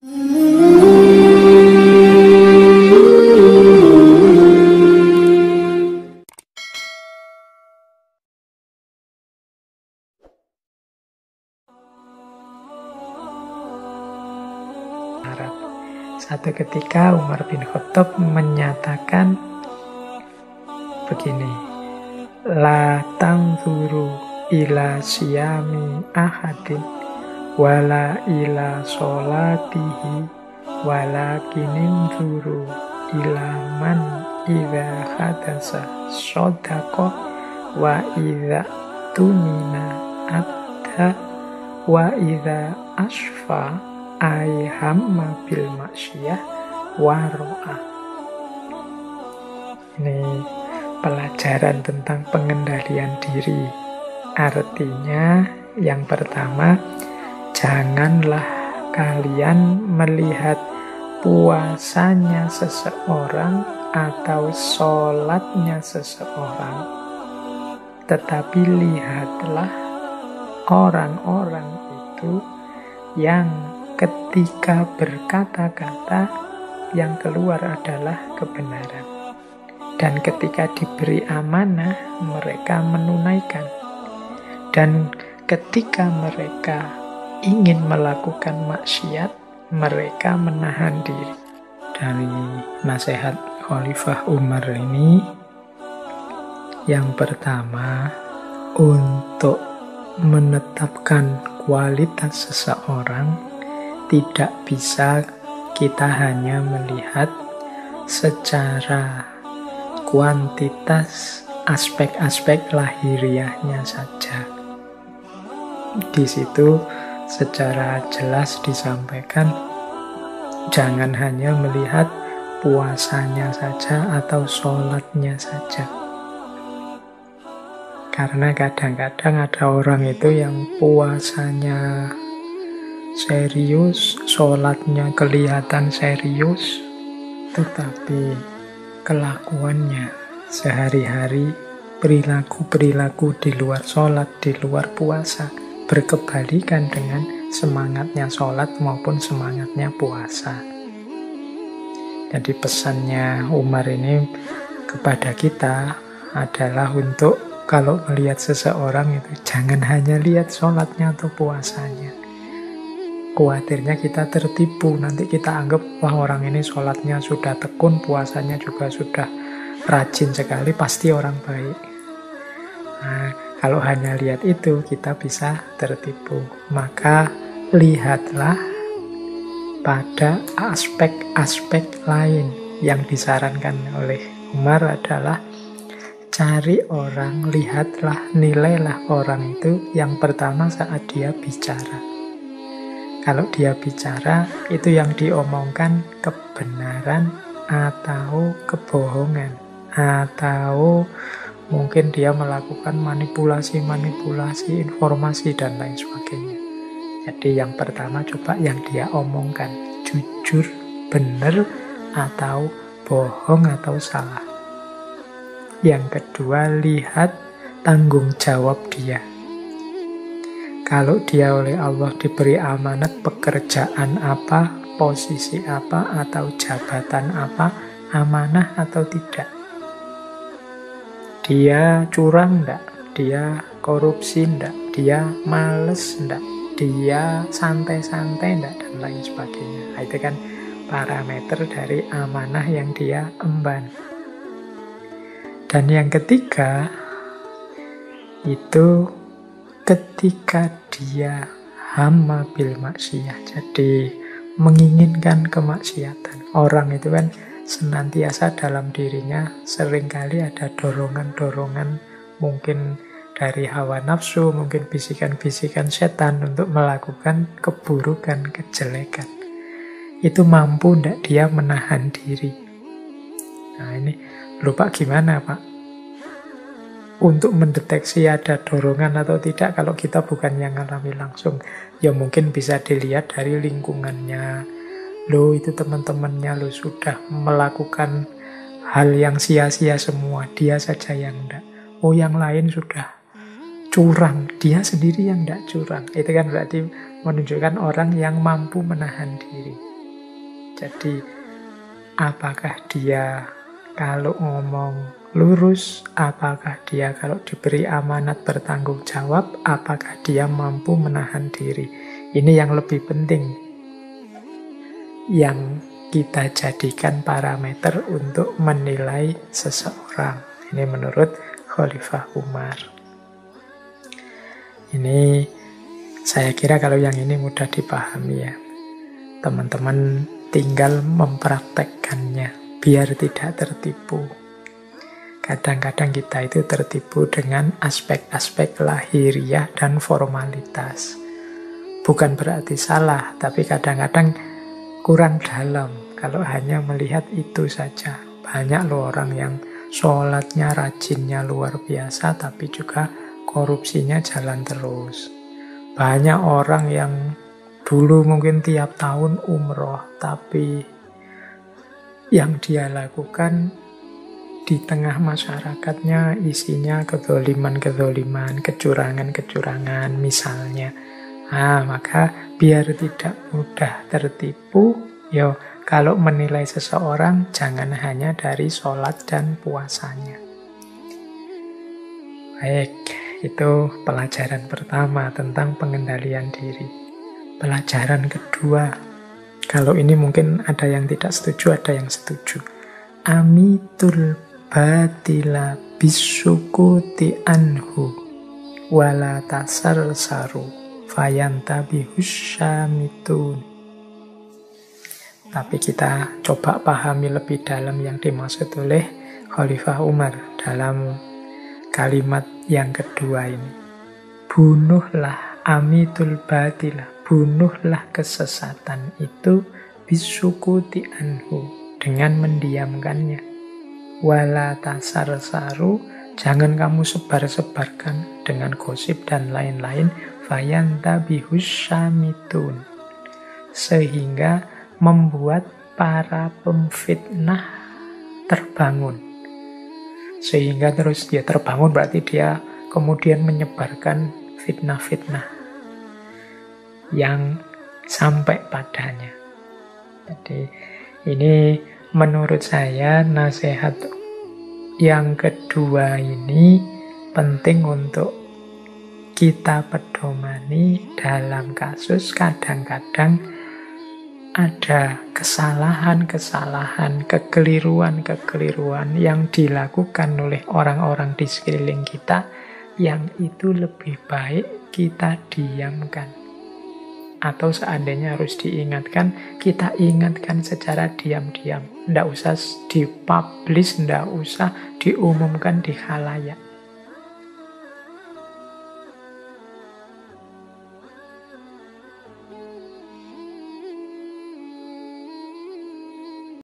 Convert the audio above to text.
Satu ketika Umar bin Khattab menyatakan begini, la tanzuru ila siyami ahadin wala ila sholatihi walakinin zuru ila man idza hadasa sodako wa idza tumina abda wa idza asfa ay hamma bil maksiyah waro'ah. Ini pelajaran tentang pengendalian diri. Artinya yang pertama, janganlah kalian melihat puasanya seseorang atau sholatnya seseorang, tetapi lihatlah orang-orang itu yang ketika berkata-kata yang keluar adalah kebenaran. Dan ketika diberi amanah, mereka menunaikan. Dan ketika mereka ingin melakukan maksiat, mereka menahan diri. Dari nasihat Khalifah Umar ini, yang pertama, untuk menetapkan kualitas seseorang, tidak bisa kita hanya melihat secara kuantitas aspek-aspek lahiriahnya saja. Di situ secara jelas disampaikan, jangan hanya melihat puasanya saja atau sholatnya saja. Karena kadang-kadang ada orang itu yang puasanya serius, sholatnya kelihatan serius, tetapi kelakuannya sehari-hari, perilaku-perilaku di luar sholat, di luar puasa, berkebalikan dengan semangatnya sholat maupun semangatnya puasa. Jadi pesannya Umar ini kepada kita adalah untuk kalau melihat seseorang itu jangan hanya lihat sholatnya atau puasanya. Khawatirnya kita tertipu, nanti kita anggap wah orang ini sholatnya sudah tekun, puasanya juga sudah rajin sekali, pasti orang baik. Nah, kalau hanya lihat itu kita bisa tertipu. Maka lihatlah pada aspek-aspek lain. Yang disarankan oleh Umar adalah cari orang, lihatlah, nilailah orang itu yang pertama saat dia bicara. Kalau dia bicara, itu yang diomongkan kebenaran atau kebohongan. Atau mungkin dia melakukan manipulasi-manipulasi informasi dan lain sebagainya. Jadi yang pertama coba yang dia omongkan. Jujur, benar, atau bohong atau salah. Yang kedua, lihat tanggung jawab dia. Kalau dia oleh Allah diberi amanat pekerjaan apa, posisi apa, atau jabatan apa, amanah atau tidak. Dia curang enggak? Dia korupsi enggak? Dia males enggak? Dia santai-santai enggak? Dan lain sebagainya. Nah, itu kan parameter dari amanah yang dia emban. Dan yang ketiga, itu ketika dia hamma bil maksiyah, jadi menginginkan kemaksiatan. Orang itu kan senantiasa dalam dirinya seringkali ada dorongan-dorongan, mungkin dari hawa nafsu, mungkin bisikan-bisikan setan untuk melakukan keburukan, kejelekan. Itu mampu ndak dia menahan diri? Nah ini, lupa gimana Pak? Untuk mendeteksi ada dorongan atau tidak kalau kita bukan yang ngalami langsung. Ya mungkin bisa dilihat dari lingkungannya. Loh itu teman-temannya loh sudah melakukan hal yang sia-sia semua. Dia saja yang enggak. Oh yang lain sudah curang. Dia sendiri yang enggak curang. Itu kan berarti menunjukkan orang yang mampu menahan diri. Jadi apakah dia kalau ngomong lurus, apakah dia kalau diberi amanat bertanggung jawab, apakah dia mampu menahan diri. Ini yang lebih penting, yang kita jadikan parameter untuk menilai seseorang. Ini menurut Khalifah Umar. Ini saya kira kalau yang ini mudah dipahami ya. Teman-teman tinggal mempraktekkannya biar tidak tertipu. Kadang-kadang kita itu tertipu dengan aspek-aspek lahiriah dan formalitas. Bukan berarti salah, tapi kadang-kadang kurang dalam kalau hanya melihat itu saja. Banyak loh orang yang sholatnya, rajinnya luar biasa, tapi juga korupsinya jalan terus. Banyak orang yang dulu mungkin tiap tahun umroh, tapi yang dia lakukan di tengah masyarakatnya isinya kezoliman-kezoliman, kecurangan-kecurangan misalnya. Maka biar tidak mudah tertipu, kalau menilai seseorang jangan hanya dari sholat dan puasanya. Baik, itu pelajaran pertama tentang pengendalian diri. Pelajaran kedua, kalau ini mungkin ada yang tidak setuju, ada yang setuju. Amitul batila bisukuti anhu wala tasarsaru fayantabihus syamitun. Tapi kita coba pahami lebih dalam yang dimaksud oleh Khalifah Umar dalam kalimat yang kedua ini. Bunuhlah amitul batila, bunuhlah kesesatan itu bisukuti anhu, dengan mendiamkannya. Wala tasarsaru, jangan kamu sebar-sebarkan dengan gosip dan lain-lain. Fayantabihus syamitun, sehingga membuat para pemfitnah terbangun. Sehingga terus dia terbangun, berarti dia kemudian menyebarkan fitnah-fitnah yang sampai padanya. Jadi ini menurut saya nasihat yang kedua ini penting untuk kita pedomani dalam kasus kadang-kadang ada kesalahan-kesalahan, kekeliruan-kekeliruan yang dilakukan oleh orang-orang di sekeliling kita, yang itu lebih baik kita diamkan. Atau seandainya harus diingatkan, kita ingatkan secara diam-diam. Tidak usah dipublish, tidak usah diumumkan di khalayak.